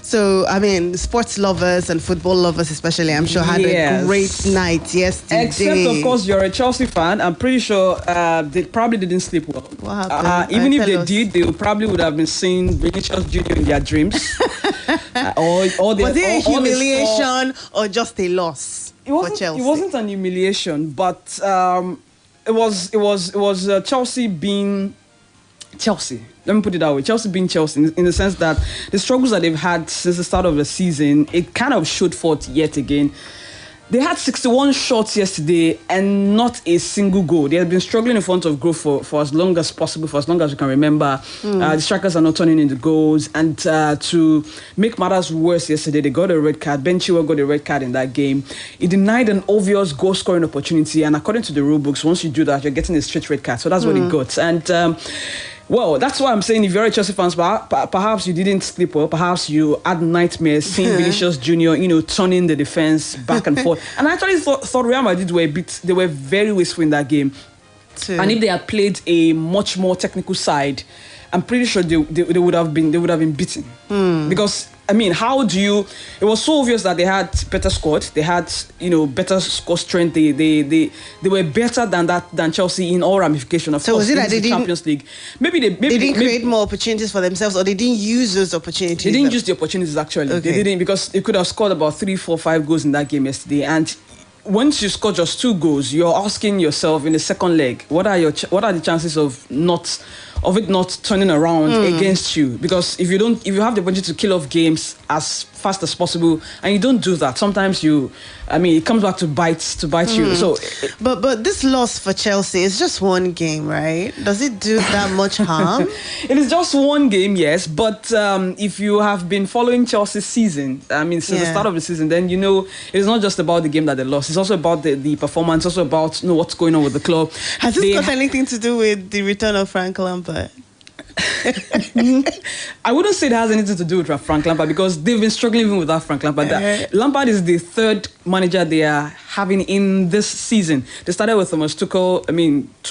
So, I mean, sports lovers and football lovers especially, I'm sure, had a great night yesterday. Except, of course, you're a Chelsea fan. I'm pretty sure they probably didn't sleep well. What happened? Even if they did, they probably would have been seeing Vinicius Junior in their dreams. Was it a humiliation or just a loss for Chelsea? It wasn't an humiliation, but it was Chelsea being Chelsea. Let me put it that way. Chelsea being Chelsea in the sense that the struggles that they've had since the start of the season, it kind of showed forth yet again. They had 61 shots yesterday and not a single goal. They have been struggling in front of goal for as long as possible, for as long as we can remember. The strikers are not turning into goals. And to make matters worse yesterday, they got a red card. Ben Chilwell got a red card in that game. He denied an obvious goal-scoring opportunity. And according to the rule books, once you do that, you're getting a straight red card. So that's what he got. And well, that's why I'm saying if you're a Chelsea fan, perhaps you didn't sleep well. Perhaps you had nightmares seeing Vinicius Junior, turning the defense back and forth. And I actually thought Real Madrid they were very wasteful in that game. And if they had played a much more technical side, I'm pretty sure they would have been beaten. Because I mean, how do you? It was so obvious that they had better squad. They had better score strength. They were better than Chelsea in all ramifications. Of course, was it that they didn't Champions League? Maybe they didn't create more opportunities for themselves, or they didn't use those opportunities. They didn't use the opportunities actually. Okay. They didn't, because they could have scored about 3, 4, 5 goals in that game yesterday. And once you score just 2 goals, you're asking yourself in the second leg, what are the chances of it not turning around against you? Because if you have the opportunity to kill off games as fast as possible and you don't do that, sometimes it comes back to bite you. So but this loss for Chelsea is just one game, right? Does it do that much harm? It is just one game, yes, but if you have been following Chelsea's season, since the start of the season, then it's not just about the game that they lost. It's also about the performance, also about what's going on with the club. Has this got anything to do with the return of Frank Lampard? I wouldn't say it has anything to do with Frank Lampard, because they've been struggling even without Frank Lampard. Lampard is the third manager they are having in this season. They started with Thomas Tuchel.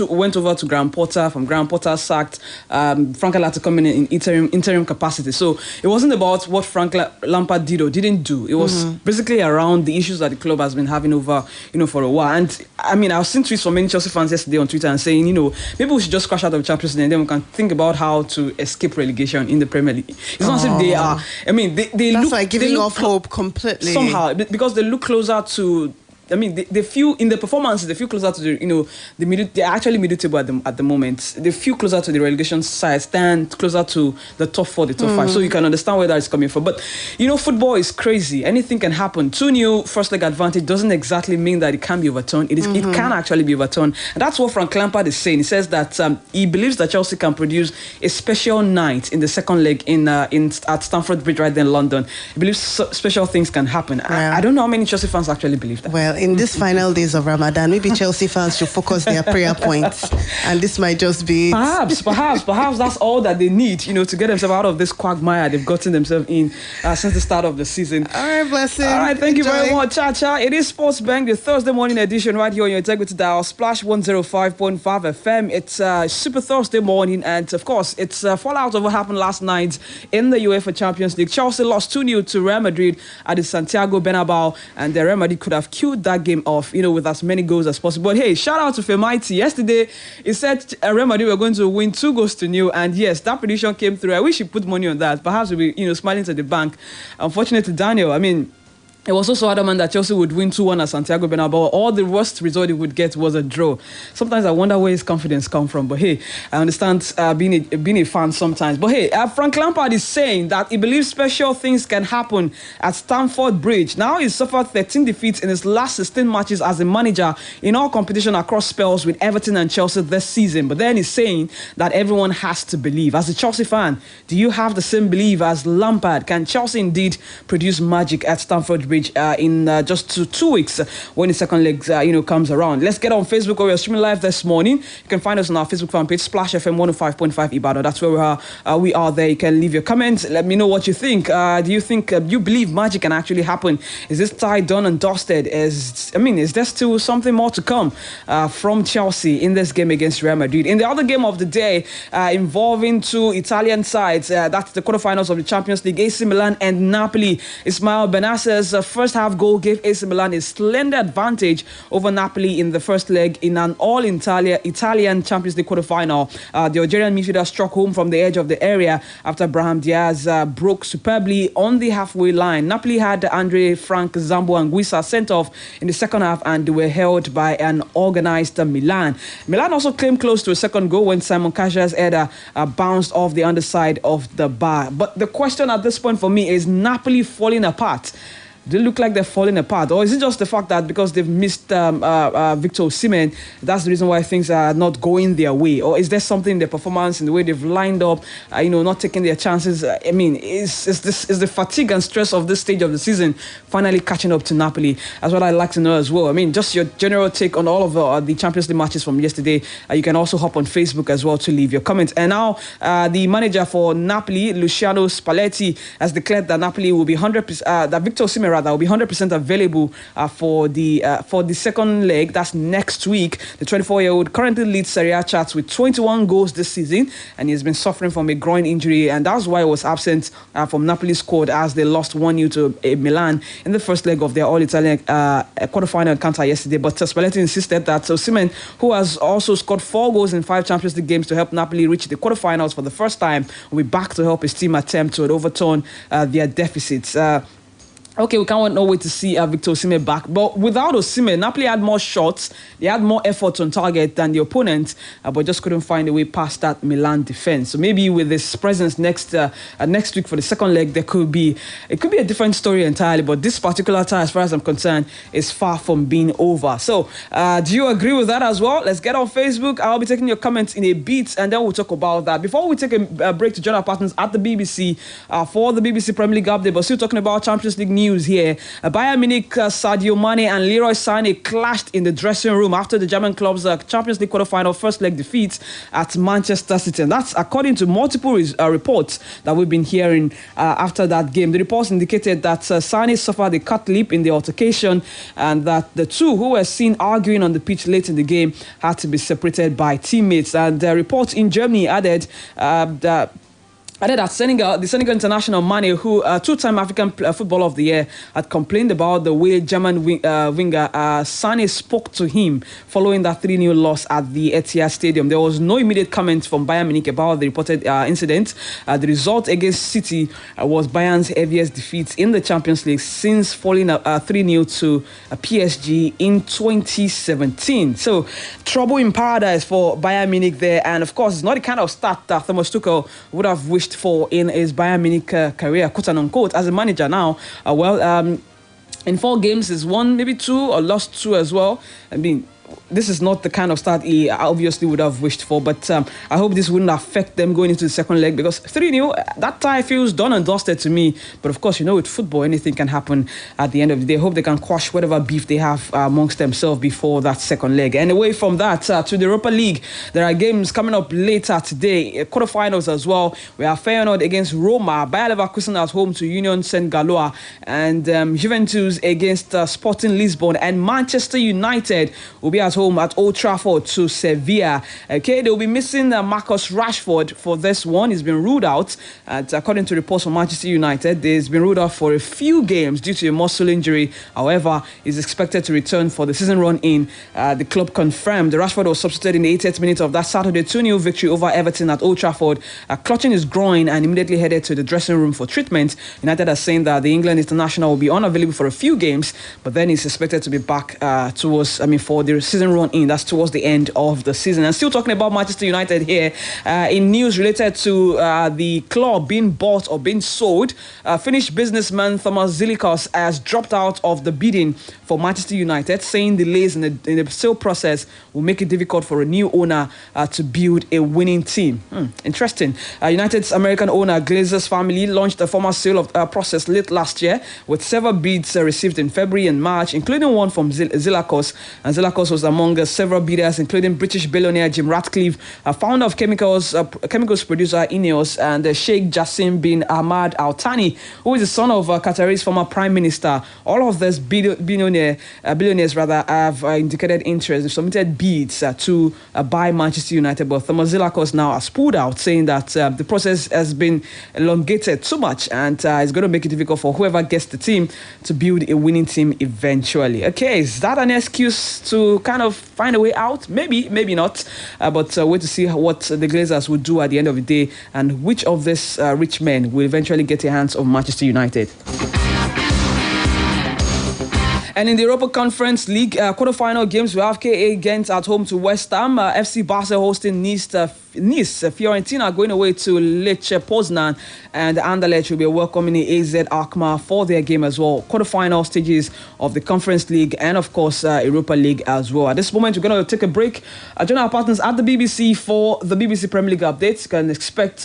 Went over to Graham Potter. From Graham Potter sacked. Frank had to come in interim capacity. So it wasn't about what Frank Lampard did or didn't do. It was basically around the issues that the club has been having over for a while. And I've seen tweets from many Chelsea fans yesterday on Twitter and saying, maybe we should just crash out of the Champions League and then we can think about how to escape relegation in the Premier League. It's not as if they are. That's like giving off hope completely somehow, because they look closer to. They feel in the performances. They feel closer to they're actually middle table at the moment. They feel closer to the relegation side, stand closer to the top 4, the top 5. So you can understand where that is coming from. But football is crazy. Anything can happen. 2-0 first leg advantage doesn't exactly mean that it can be overturned. It can actually be overturned. And that's what Frank Lampard is saying. He says that he believes that Chelsea can produce a special night in the second leg at Stamford Bridge right there in London. He believes special things can happen. Yeah. I don't know how many Chelsea fans actually believe that. Well, in these final days of Ramadan, maybe Chelsea fans should focus their prayer points, and this might just be perhaps that's all that they need, to get themselves out of this quagmire they've gotten themselves in since the start of the season. All right, blessing. All right, thank you very much, Cha. It is Sports Bank, the Thursday morning edition, right here on your Integrity Dial, Splash 105.5 FM. It's Super Thursday morning, and of course, it's fallout of what happened last night in the UEFA Champions League. Chelsea lost 2-0 to Real Madrid at the Santiago Bernabeu, and the Real Madrid could have killed that game off, with as many goals as possible. But hey, shout out to Femaiti. Yesterday, he said Real Madrid were going to win 2-0, and yes, that prediction came through. I wish he put money on that. Perhaps we'll be, smiling to the bank. Unfortunately, Daniel, it was also adamant that Chelsea would win 2-1 at Santiago Bernabeu. All the worst result he would get was a draw. Sometimes I wonder where his confidence comes from. But hey, I understand being a fan sometimes. But hey, Frank Lampard is saying that he believes special things can happen at Stamford Bridge. Now he's suffered 13 defeats in his last 16 matches as a manager in all competition across spells with Everton and Chelsea this season. But then he's saying that everyone has to believe. As a Chelsea fan, do you have the same belief as Lampard? Can Chelsea indeed produce magic at Stamford Bridge Bridge in just two weeks when the second leg comes around. Let's get on Facebook where we're streaming live this morning. You can find us on our Facebook fan page, Splash FM 105.5 Ibadan. That's where we are there. You can leave your comments. Let me know what you think. Do you believe magic can actually happen? Is this tie done and dusted? Is there still something more to come from Chelsea in this game against Real Madrid? In the other game of the day, involving two Italian sides, that's the quarterfinals of the Champions League, AC Milan and Napoli. Ismail Benasser's first half goal gave AC Milan a slender advantage over Napoli in the first leg in an all-Italian Champions League quarterfinal. The Algerian midfielder struck home from the edge of the area after Brahim Diaz broke superbly on the halfway line. Napoli had Andre Frank Zambo Anguissa sent off in the second half, and they were held by an organised Milan. Milan also came close to a second goal when Simon Kjaer's header bounced off the underside of the bar. But the question at this point for me is Napoli falling apart? They look like they're falling apart, or is it just the fact that because they've missed Victor Osimhen, that's the reason why things are not going their way? Or is there something in their performance, in the way they've lined up, not taking their chances? Is the fatigue and stress of this stage of the season finally catching up to Napoli? That's what I'd like to know as well. Just your general take on all of the Champions League matches from yesterday. You can also hop on Facebook as well to leave your comments. And now the manager for Napoli, Luciano Spalletti, has declared that Napoli will be 100%, that Victor Osimhen will be 100% available for the second leg. That's next week. The 24-year-old currently leads Serie A charts with 21 goals this season, and he has been suffering from a groin injury, and that's why he was absent from Napoli's squad as they lost 1-0 to Milan in the first leg of their All-Italian quarterfinal encounter yesterday. But Spalletti insisted that Osimhen, who has also scored 4 goals in 5 Champions League games to help Napoli reach the quarterfinals for the first time, will be back to help his team attempt to overturn their deficits. Okay, we can't wait to see Victor Osimhen back. But without Osimhen, Napoli had more shots. They had more efforts on target than the opponent, but just couldn't find a way past that Milan defense. So maybe with his presence next week for the second leg, it could be a different story entirely. But this particular tie, as far as I'm concerned, is far from being over. So do you agree with that as well? Let's get on Facebook. I'll be taking your comments in a bit, and then we'll talk about that. Before we take a break to join our partners at the BBC for the BBC Premier League update, but still talking about Champions League news here. Bayern Munich, Sadio Mane and Leroy Sané clashed in the dressing room after the German club's Champions League quarterfinal first leg defeat at Manchester City. And that's according to multiple reports that we've been hearing after that game. The reports indicated that Sané suffered a cut lip in the altercation, and that the two who were seen arguing on the pitch late in the game had to be separated by teammates. And reports in Germany added that the Senegal international Mane, who two-time African Footballer of the Year, had complained about the way German winger Sané spoke to him following that 3-0 loss at the Etihad Stadium. There was no immediate comment from Bayern Munich about the reported incident. The result against City was Bayern's heaviest defeat in the Champions League since falling 3-0 to PSG in 2017. So, trouble in paradise for Bayern Munich there, and of course, it's not the kind of start that Thomas Tuchel would have wished for in his Bayern Munich career, quote and unquote, as a manager now. In 4 games, he's won maybe 2 or lost 2 as well. This is not the kind of start he obviously would have wished for, but I hope this wouldn't affect them going into the second leg, because 3-0, that tie feels done and dusted to me. But of course, with football, anything can happen at the end of the day. I hope they can quash whatever beef they have amongst themselves before that second leg. And away from that, to the Europa League, there are games coming up later today, quarterfinals as well. We have Feyenoord against Roma, Bayer Leverkusen at home to Union Saint-Galois, and Juventus against Sporting Lisbon, and Manchester United will be at home at Old Trafford to Sevilla. Okay, they'll be missing Marcus Rashford for this one. He's been ruled out. According to reports from Manchester United, he's been ruled out for a few games due to a muscle injury. However, he's expected to return for the season run in. The club confirmed Rashford was substituted in the 80th minute of that Saturday 2-0 victory over Everton at Old Trafford, clutching his groin, and immediately headed to the dressing room for treatment. United are saying that the England international will be unavailable for a few games, but then he's expected to be back for the season run in. That's towards the end of the season. And still talking about Manchester United here, in news related to the club being bought or being sold, Finnish businessman Thomas Zilikos has dropped out of the bidding for Manchester United, saying delays in the sale process will make it difficult for a new owner to build a winning team. Interesting. United's American owner Glazer's family launched a formal sale process late last year with several bids received in February and March, including one from Zilikos. And Zilikos was among several bidders, including British billionaire Jim Ratcliffe, founder of chemicals producer Ineos, and Sheikh Jassim bin Ahmad Al Thani, who is the son of Qatar's former prime minister. All of these billionaires have indicated interest. They've submitted bids to buy Manchester United, but Thomas Zilikos now has pulled out, saying that the process has been elongated too much, and it's going to make it difficult for whoever gets the team to build a winning team eventually. Okay, is that an excuse to kind of find a way out? Maybe not. But wait to see what the Glazers will do at the end of the day, and which of these rich men will eventually get their hands on Manchester United. And in the Europa Conference League quarterfinal games, we have KA Ghent at home to West Ham, FC Barca hosting Nice, Fiorentina going away to Lecce Poznan, and Anderlecht will be welcoming AZ Alkmaar for their game as well. Quarterfinal stages of the Conference League and, of course, Europa League as well. At this moment, we're going to take a break. Join our partners at the BBC for the BBC Premier League updates. You can expect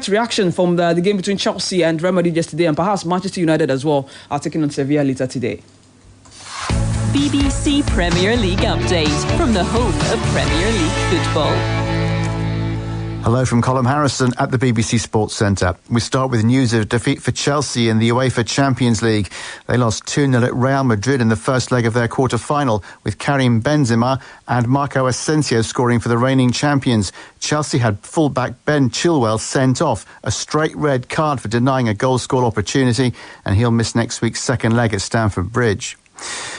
reaction from the game between Chelsea and Real Madrid yesterday, and perhaps Manchester United as well are taking on Sevilla later today. BBC Premier League update from the home of Premier League football. Hello from Colm Harrison at the BBC Sports Centre. We start with news of defeat for Chelsea in the UEFA Champions League. They lost 2-0 at Real Madrid in the first leg of their quarter-final, with Karim Benzema and Marco Asensio scoring for the reigning champions. Chelsea had fullback Ben Chilwell sent off, a straight red card for denying a goal-score opportunity, and he'll miss next week's second leg at Stamford Bridge.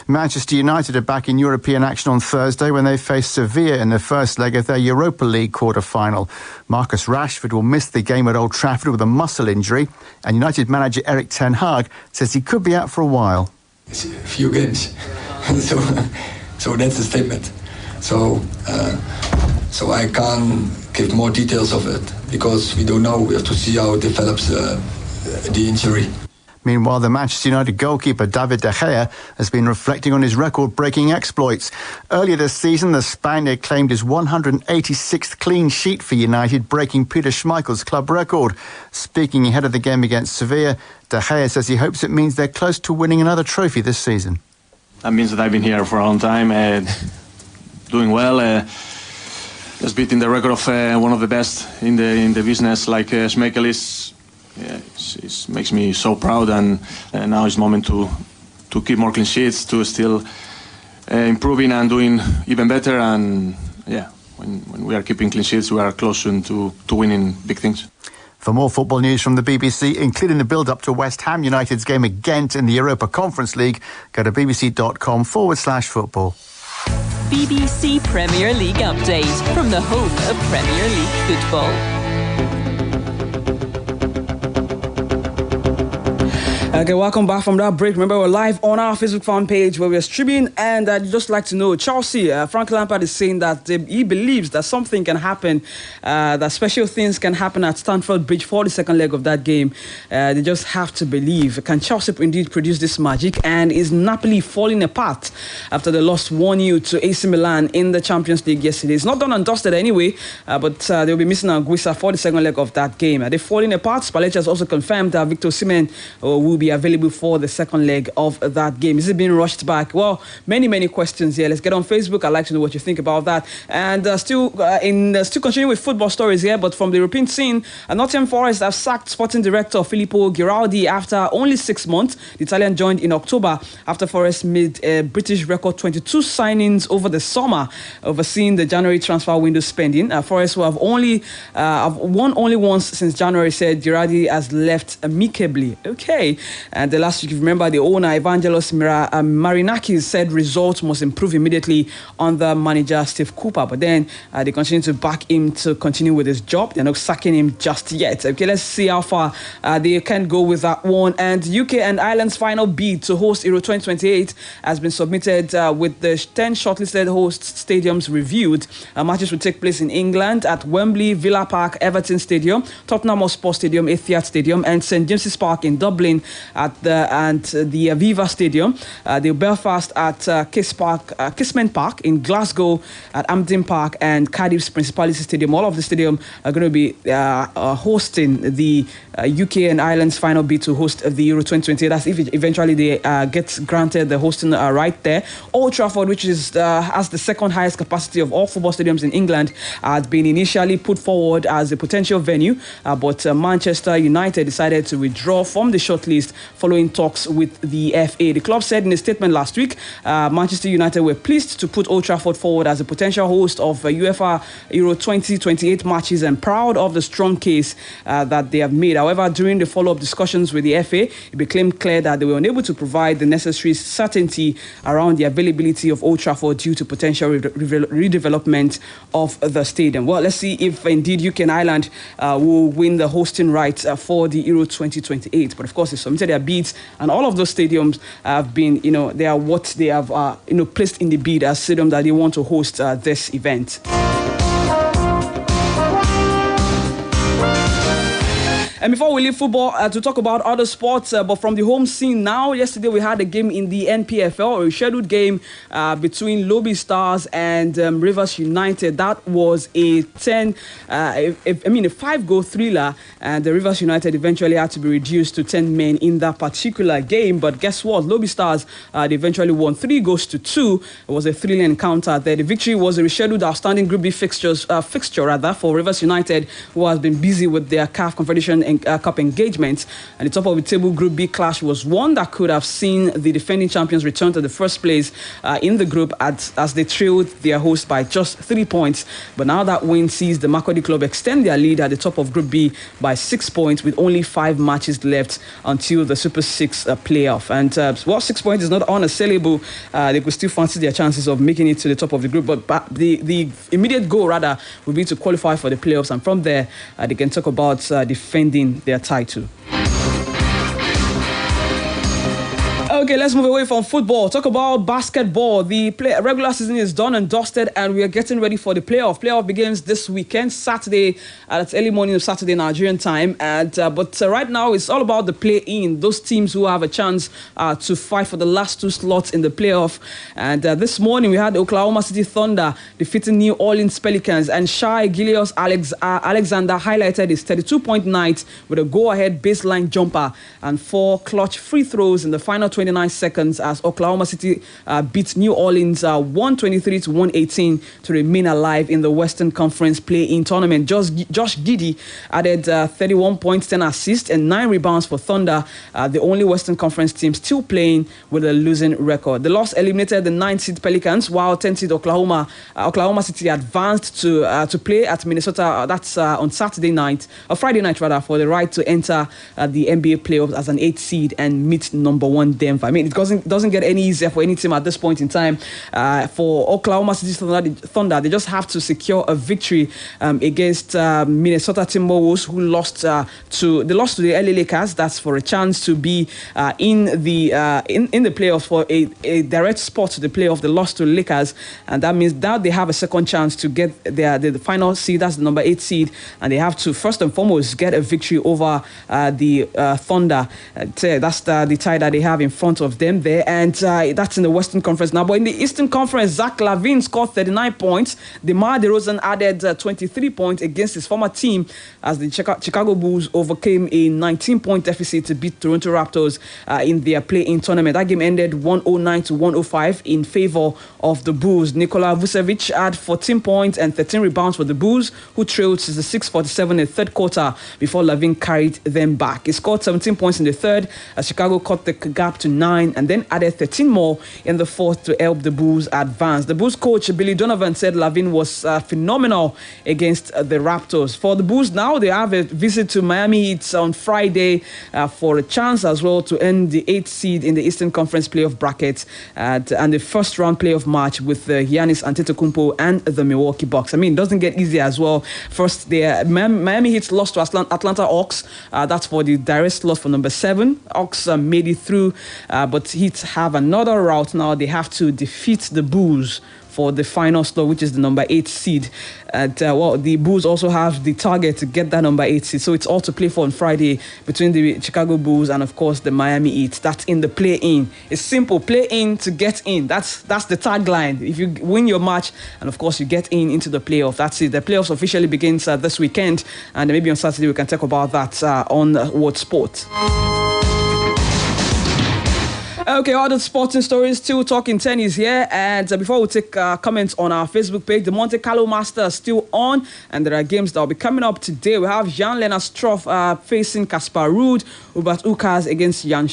Manchester United are back in European action on Thursday when they face Sevilla in the first leg of their Europa League quarter-final. Marcus Rashford will miss the game at Old Trafford with a muscle injury, and United manager Erik ten Hag says he could be out for a while. It's a few games, so that's a statement. So I can't give more details of it because we don't know. We have to see how it develops, the injury. Meanwhile, the Manchester United goalkeeper David De Gea has been reflecting on his record-breaking exploits. Earlier this season, the Spaniard claimed his 186th clean sheet for United, breaking Peter Schmeichel's club record. Speaking ahead of the game against Sevilla, De Gea says he hopes it means they're close to winning another trophy this season. That means that I've been here for a long time, doing well, just beating the record of one of the best in the business, like Schmeichel is. Yeah, it makes me so proud, and now it's moment to keep more clean sheets, to still improving and doing even better. And yeah, when we are keeping clean sheets, we are closer to winning big things. For more football news from the BBC, including the build-up to West Ham United's game at Ghent in the Europa Conference League, go to bbc.com/football. BBC Premier League update from the home of Premier League football. Okay, welcome back from that break. Remember, we're live on our Facebook fan page where we're streaming, and I'd just like to know, Chelsea, Frank Lampard is saying that he believes that something can happen, that special things can happen at Stamford Bridge for the second leg of that game. They just have to believe. Can Chelsea indeed produce this magic? And is Napoli falling apart after they lost 1-0 to AC Milan in the Champions League yesterday? It's not done and dusted anyway, but they'll be missing Anguissa for the second leg of that game. Are they falling apart? Spalletti has also confirmed that Victor Osimhen will be available for the second leg of that game. Is it being rushed back? Well, many questions here. Let's get on Facebook. I'd like to know what you think about that. And still continuing with football stories here, but from the European scene, Nottingham Forest have sacked sporting director Filippo Giraldi after only 6 months. The Italian joined in October after Forest made a British record 22 signings over the summer, overseeing the January transfer window spending. Forest will have won only once since January, said Giraldi has left amicably. Okay. And the last week, you remember, the owner, Evangelos Marinakis, said results must improve immediately under manager Steve Cooper. But then they continue to back him to continue with his job. They're not sacking him just yet. Okay, let's see how far they can go with that one. And UK and Ireland's final bid to host Euro 2028 has been submitted with the 10 shortlisted host stadiums reviewed. Matches will take place in England at Wembley, Villa Park, Everton Stadium, Tottenham Hotspur Stadium, Etihad Stadium, and St James's Park in Dublin at the Aviva Stadium. The Belfast at Kismet Park, in Glasgow at Hampden Park, and Cardiff's Principality Stadium. All of the stadium are going to be hosting the UK and Ireland's final bid to host the Euro 2028. That's if eventually they get granted the hosting right there. Old Trafford, which is has the second highest capacity of all football stadiums in England, has been initially put forward as a potential venue, but Manchester United decided to withdraw from the shortlist following talks with the FA. The club said in a statement last week, Manchester United were pleased to put Old Trafford forward as a potential host of UEFA Euro 2028 matches and proud of the strong case that they have made. However, during the follow-up discussions with the FA, it became clear that they were unable to provide the necessary certainty around the availability of Old Trafford due to potential redevelopment of the stadium. Well, let's see if indeed UK and Ireland will win the hosting rights for the Euro 2028. But of course, they submitted their bids, and all of those stadiums have been, they are what they have, placed in the bid as stadiums that they want to host this event. And before we leave football, to talk about other sports, but from the home scene now, yesterday we had a game in the NPFL, a scheduled game between Lobby Stars and Rivers United. That was a 5-goal thriller, and the Rivers United eventually had to be reduced to 10 men in that particular game. But guess what? Lobby Stars, they eventually won 3-2. It was a thrilling encounter there. The victory was a rescheduled outstanding Group B fixture for Rivers United, who has been busy with their CAF Confederation Cup engagements. And the top of the table Group B clash was one that could have seen the defending champions return to the first place in the group as they trailed their host by just 3 points. But now that win sees the Makurdi club extend their lead at the top of Group B by 6 points with only 5 matches left until the Super 6 playoff. And 6 points is not unassailable. They could still fancy their chances of making it to the top of the group. But the immediate goal rather will be to qualify for the playoffs, and from there they can talk about defending their title. Okay, let's move away from football. Talk about basketball. The regular season is done and dusted, and we are getting ready for the playoff. Playoff begins this weekend, Saturday. It's early morning of Saturday Nigerian time. But right now, it's all about the play-in. Those teams who have a chance to fight for the last 2 slots in the playoff. And this morning, we had Oklahoma City Thunder defeating New Orleans Pelicans, and Shai Gilgeous-Alexander highlighted his 32-point night with a go-ahead baseline jumper and 4 clutch free throws in the final 29 seconds as Oklahoma City beat New Orleans 123-118 to remain alive in the Western Conference play-in tournament. Josh Giddey added 31 points, 10 assists, and 9 rebounds for Thunder, the only Western Conference team still playing with a losing record. The loss eliminated the 9th seed Pelicans, while 10th seed Oklahoma City advanced to play at Minnesota. That's on Friday night rather, for the right to enter the NBA playoffs as an 8th seed and meet number 1 Denver. I mean, it doesn't get any easier for any team at this point in time. For Oklahoma City Thunder, they just have to secure a victory against Minnesota Timberwolves, who lost to the LA Lakers. That's for a chance to be in the playoffs for a direct spot to the playoff. They lost to the Lakers, and that means that they have a second chance to get the final seed. That's the number 8 seed, and they have to first and foremost get a victory over the Thunder. That's the tie that they have in front of them there, and that's in the Western Conference now. But in the Eastern Conference, Zach LaVine scored 39 points. DeMar DeRozan added 23 points against his former team as the Chicago Bulls overcame a 19-point deficit to beat Toronto Raptors in their play-in tournament. That game ended 109-105 in favor of the Bulls. Nikola Vucevic had 14 points and 13 rebounds for the Bulls, who trailed 66-47 in the third quarter before LaVine carried them back. He scored 17 points in the third as Chicago cut the gap to 9 and then added 13 more in the fourth to help the Bulls advance. The Bulls coach Billy Donovan said Lavin was phenomenal against the Raptors. For the Bulls now, they have a visit to Miami Heat on Friday for a chance as well to end the 8th seed in the Eastern Conference playoff bracket and the first round playoff match with Giannis Antetokounmpo and the Milwaukee Bucks. I mean, it doesn't get easy as well. First, Miami Heat lost to Atlanta Hawks. That's for the direct loss for number 7. Hawks made it through, but Heat have another route now. They have to defeat the Bulls for the final slot, which is the number 8 seed. And the Bulls also have the target to get that number 8 seed. So it's all to play for on Friday between the Chicago Bulls and, of course, the Miami Heat. That's in the play-in. It's simple. Play in to get in. That's the tagline. If you win your match and, of course, you get into the playoff, that's it. The playoffs officially begins this weekend. And maybe on Saturday we can talk about that on World Sport. Okay, all the sporting stories, still talking tennis here. And before we take comments on our Facebook page, the Monte Carlo Masters still on. And there are games that will be coming up today. We have Jan-Lennart Struff facing Kaspar Ruud, Hubert Hurkacz against Yannick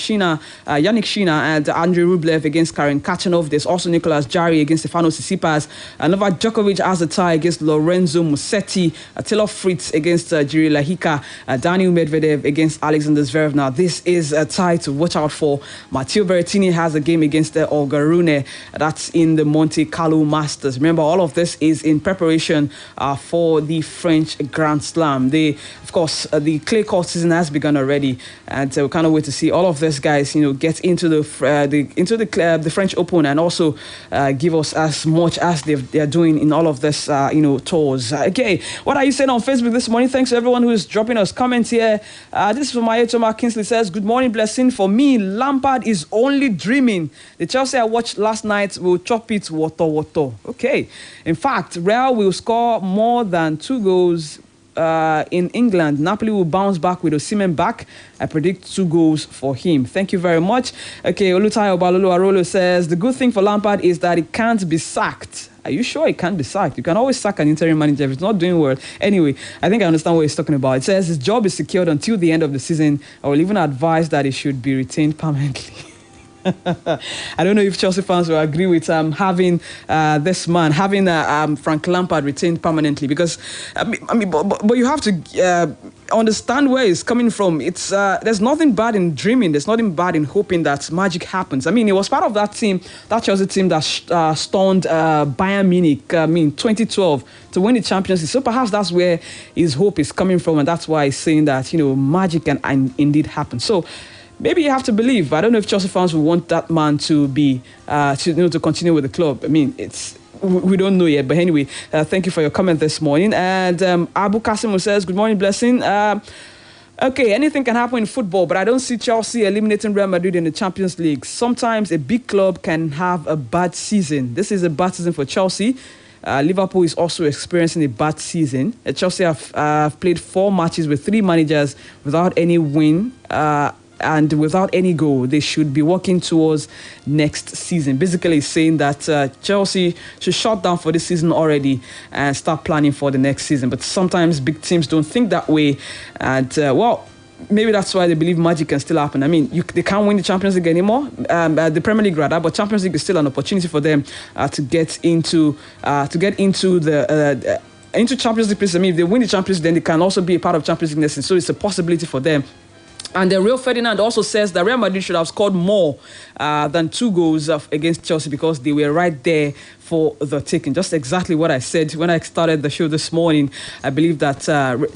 Sinner, and Andrei Rublev against Karen Khachanov. There's also Nicolas Jarry against Stefano Tsitsipas. Novak Djokovic has a tie against Lorenzo Musetti. Taylor Fritz against Jiri Lahika. Daniil Medvedev against Alexander Zverev. Now, this is a tie to watch out for. Matteo Berrettini has a game against Olga Rune. That's in the Monte Carlo Masters. Remember, all of this is in preparation for the French Grand Slam. Of course, the clay court season has begun already, and we can't wait to see all of these guys, get into the French Open and also give us as much as they are doing in all of this, tours. Okay, what are you saying on Facebook this morning? Thanks to everyone who is dropping us comments here. This is from Ayetoma Kingsley says, "Good morning, blessing. For me, Lampard is only dreaming. The Chelsea I watched last night will chop it water. Okay. In fact, Real will score more than 2 goals in England. Napoli will bounce back with Osimhen back. I predict 2 goals for him." Thank you very much. Okay, Olutayo Balolo Arolo says, "The good thing for Lampard is that he can't be sacked." Are you sure he can't be sacked? You can always sack an interim manager if it's not doing well. Anyway, I think I understand what he's talking about. It says his job is secured until the end of the season. I will even advise that he should be retained permanently. I don't know if Chelsea fans will agree with having this man, having Frank Lampard retained permanently, because but you have to understand where it's coming from. It's there's nothing bad in dreaming. There's nothing bad in hoping that magic happens. I mean, he was part of that team, that Chelsea team that stunned Bayern Munich. 2012 to win the Champions League. So perhaps that's where his hope is coming from, and that's why he's saying that magic can indeed happen. So. Maybe you have to believe. I don't know if Chelsea fans will want that man to be to continue with the club. I mean, we don't know yet. But anyway, thank you for your comment this morning. And Abu Kasim says, "Good morning, blessing." Okay, anything can happen in football, but I don't see Chelsea eliminating Real Madrid in the Champions League. Sometimes a big club can have a bad season. This is a bad season for Chelsea. Liverpool is also experiencing a bad season. Chelsea have played 4 matches with 3 managers without any win. And without any goal. They should be working towards next season. Basically saying that Chelsea should shut down for this season already and start planning for the next season. But sometimes big teams don't think that way. And, maybe that's why they believe magic can still happen. I mean, they can't win the Champions League anymore, the Premier League rather, but Champions League is still an opportunity for them to get into into Champions League. I mean, if they win the Champions League, then they can also be a part of Champions League next season. So it's a possibility for them. And Rio Ferdinand also says that Real Madrid should have scored more than 2 goals against Chelsea because they were right there for the taking. Just exactly what I said when I started the show this morning. I believe that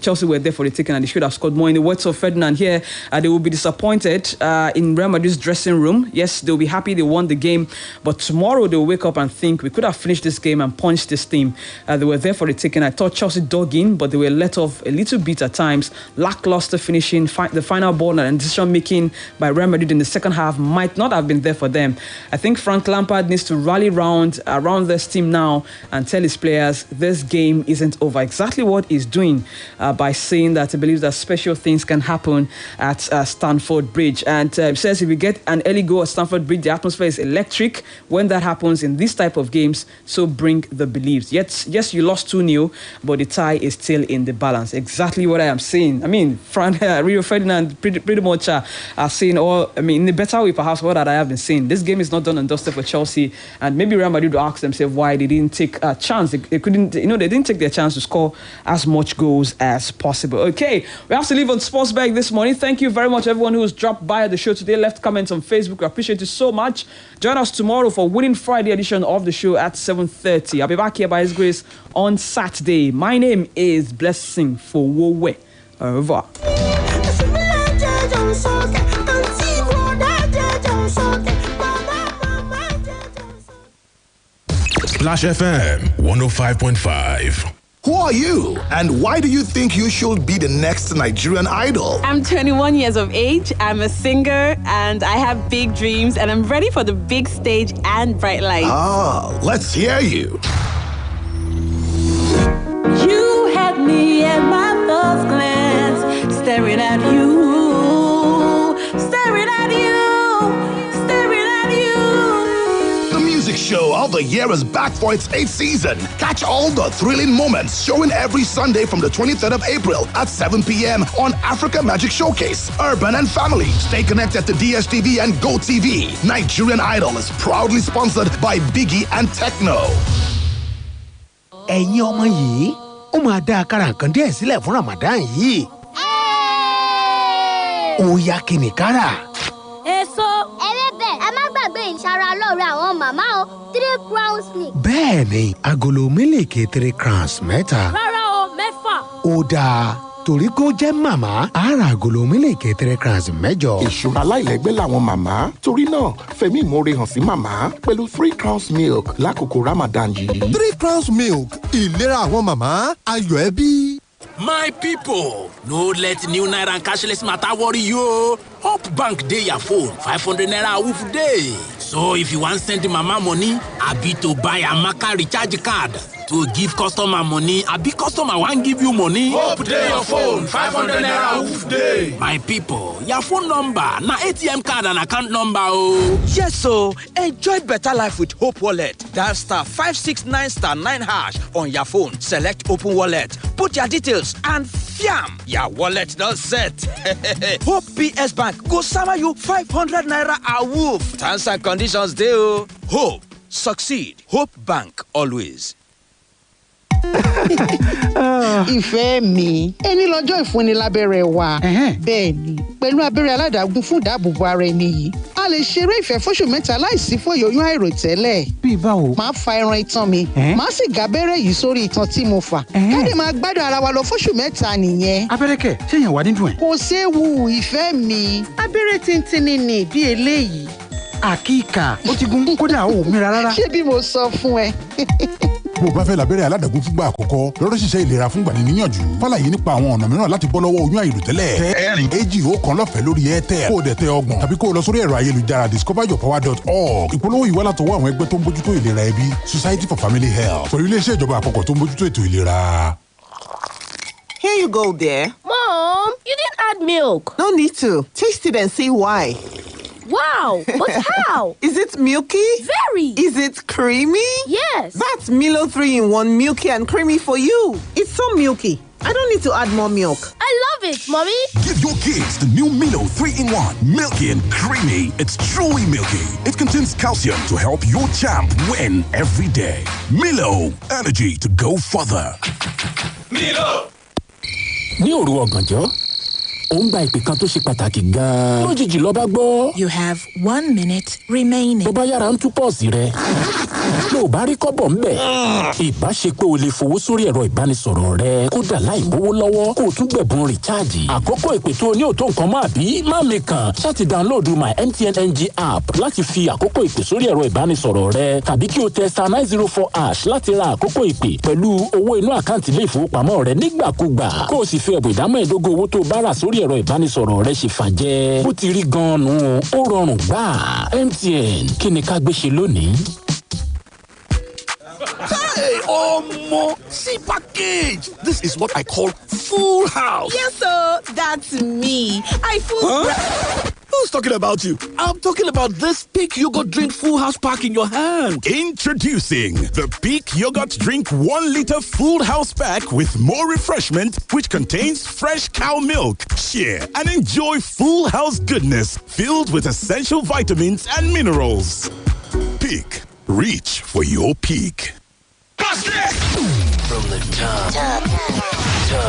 Chelsea were there for the taking and they should have scored more. In the words of Ferdinand here, they will be disappointed in Real Madrid's dressing room. Yes, they'll be happy they won the game, but tomorrow they'll wake up and think we could have finished this game and punched this team. They were there for the taking. I thought Chelsea dug in, but they were let off a little bit at times. Lackluster finishing, the final ball and decision making by Real Madrid in the second half might not have been there for them. I think Frank Lampard needs to rally around on this team now and tell his players this game isn't over. Exactly what he's doing by saying that he believes that special things can happen at Stamford Bridge. And says if we get an early goal at Stamford Bridge, the atmosphere is electric. When that happens in this type of games, so bring the beliefs. Yes, you lost 2-0, but the tie is still in the balance. Exactly what I am saying. I mean, Rio Ferdinand pretty much are saying in a better way perhaps what I have been saying. This game is not done and dusted for Chelsea, and maybe Real Madrid will ask themselves why they didn't take a chance. They didn't take their chance to score as much goals as possible. Okay, we have to leave on Sportsbag this morning. Thank you very much everyone who's dropped by the show today, left comments on Facebook. We appreciate you so much. Join us tomorrow for Winning Friday edition of the show at 7:30. I'll be back here by His Grace on Saturday. My name is Blessing Fowowe. Au revoir. Splash FM 105.5. Who are you and why do you think you should be the next Nigerian idol? I'm 21 years of age, I'm a singer, and I have big dreams, and I'm ready for the big stage and bright lights. Let's hear you. You had me at my first glance, staring at you, staring at you, staring at you. The music show of the year is back for its 8th season. Catch all the thrilling moments showing every Sunday from the 23rd of April at 7 p.m. on Africa Magic Showcase, Urban and Family. Stay connected to DSTV and GoTV. Nigerian Idol is proudly sponsored by Biggie and Techno. Ẹ̀yin ọmọ yìí, ó máa dá àkàrà nǹkan díẹ̀ sílẹ̀ fún Ramadan yìí. Ó yá kí ni kára? Èso. Ẹlẹ́bẹ̀, ẹ má gbàgbé ìṣara lóore àwọn màmá o, 3 crowns milk. Bẹ́ẹ̀ni, agolo mílìkì 3 crowns mẹ́ta. Rárá o, 4. Ó dáa, torí kó jẹ́ màmá, á ra agolo mílìkì 3 crowns mẹ́jọ. Ìṣúra aláìlẹ́gbẹ́ làwọn màmá, torí náà fẹ̀mí ìmoore hàn sí màmá pẹ̀lú 3 crowns milk lákòókò Ramadan yìí. 3 crowns milk, ìlera àwọn màmá, ayọ̀ ẹbí. My people, no let new naira and cashless matter worry you. Hope Bank dey your phone, 500 naira woof day. So if you want send mama money, abi to buy Amaka recharge card, to give customer money, abi customer wan give you money. Hope dey your phone, 500 naira woof day. My people, your phone number na ATM card and account number oh. Yes so, enjoy better life with Hope Wallet. Dial *569*9# on your phone. Select Open Wallet. Put your details and fiam, your wallet does set. Hope PS Bank go sama you 500 naira a woof. Terms and conditions dey o. Hope, succeed. Hope Bank always. Ìfẹ́ mi, ẹni lọ́jọ́ ìfúnni lábẹ́rẹ́ wa. Bẹ́ẹ̀ ni, pẹ̀lú abẹ́rẹ́ aládàágún fún ìdáàbòbò ara ẹni yìí, a lè ṣeré ìfẹ́ fóṣù 3 láìsí fòyòyún àìròtẹ́lẹ̀. Bí báwo? Màá fa ẹran itan mi, màá sì gàbẹ́rẹ́ yìí sórí itan tí mo fà. Káde máa gbádùn ara wa lọ fóṣù 3 nìyẹn. Abẹ́rẹ́ kẹ̀, ṣé yẹn wà nínú ẹ̀? Kò séwu ìfẹ́ mi, abẹ́rẹ́ tíntínní ni bí eléyìí. Àkíkà, ó ti gún kódà ó mìíràn rárá. Ṣé bí mo sọ fún ẹ? Bó o bá fẹ́ lábẹ́rẹ́ aládàágún fúngbà àkọ́kọ́, lọ́dọ̀ ṣiṣẹ́ ìlera fúngbà ní níyànjú. Fàlàyé nípa àwọn ọ̀nà mìíràn láti bọ́ lọ́wọ́ oyún àìròtẹ́lẹ̀. Tẹ ẹ̀rìn èjì ọ̀kan lọ́fẹ̀ẹ́ lórí Airtel. Kó o dẹ̀ tẹ 30 tàbí kó o lọ sórí ẹ̀rọ ayélujára discoveryourpower.org. Ìpolówó yìí wá látọwọ́ àwọn ẹgbẹ́ tó ń bójútó ìlera ẹbí, Society for Family Health, pẹ̀lú iléeṣẹ́ ìjọba àpapọ̀ tó ń bójútó ètò ìlera. Here you go, dear. Mom, you didn't add milk. No need to. Taste it and see why. Wow, but how? Is it milky? Very. Is it creamy? Yes. That's Milo 3-in-1 milky and creamy for you. It's so milky. I don't need to add more milk. I love it, Mommy. Give your kids the new Milo 3-in-1. Milky and creamy. It's truly milky. It contains calcium to help your champ win every day. Milo, energy to go further. Milo. Ní òru ọ̀gànjọ́, ó ń gba ìpè kan tó ṣe pàtàkì gan-an. Lójijì ló bá gbọ́. You have 1 minute remaining. Tó bá yára ń tú pọ́ọ̀sì rẹ̀. Ló bá rí kọ́bọ̀ ń bẹ̀. Ìbá ṣe pé o lè fowó sórí ẹ̀rọ ìbánisọ̀rọ̀ rẹ. Kódà láì mówó lọ́wọ́, kó o tún gbẹ̀bùn rìchaàjì. Àkókò ìpè tó o ní òtó nǹkan máa bí má mi kàn. Ṣáàtì dáńlóòdù My MTN NG app láti fi àkókò ìpè sórí ẹ̀rọ ìbánisọ̀rọ̀ rẹ. Tàbí kí o tẹ *904# láti ra àkókò ìpè pẹ̀lú owó inú àkáǹtì ilé ìfowópamọ́ rẹ nígbàkúgbà. Kó o sì fi ẹ̀bùn ìdámẹ́ẹ̀dógún owó tó o bá rà sórí ẹ̀rọ ìbánisọ̀rọ̀ rẹ ṣe fàjẹ́. Bó ti rí gan-an nù, ó rọrùn gbà. MTN, kí ni ká gbé ṣe lónìí? Hey, Omo, see package. This is what I call full house. Yes, sir. That's me. I full. Who's talking about you? I'm talking about this Peak Yogurt Drink Full House pack in your hand. Introducing the Peak Yogurt Drink 1 liter Full House pack with more refreshment, which contains fresh cow milk. Share and enjoy full house goodness filled with essential vitamins and minerals. Peak. Reach for your peak. From the top.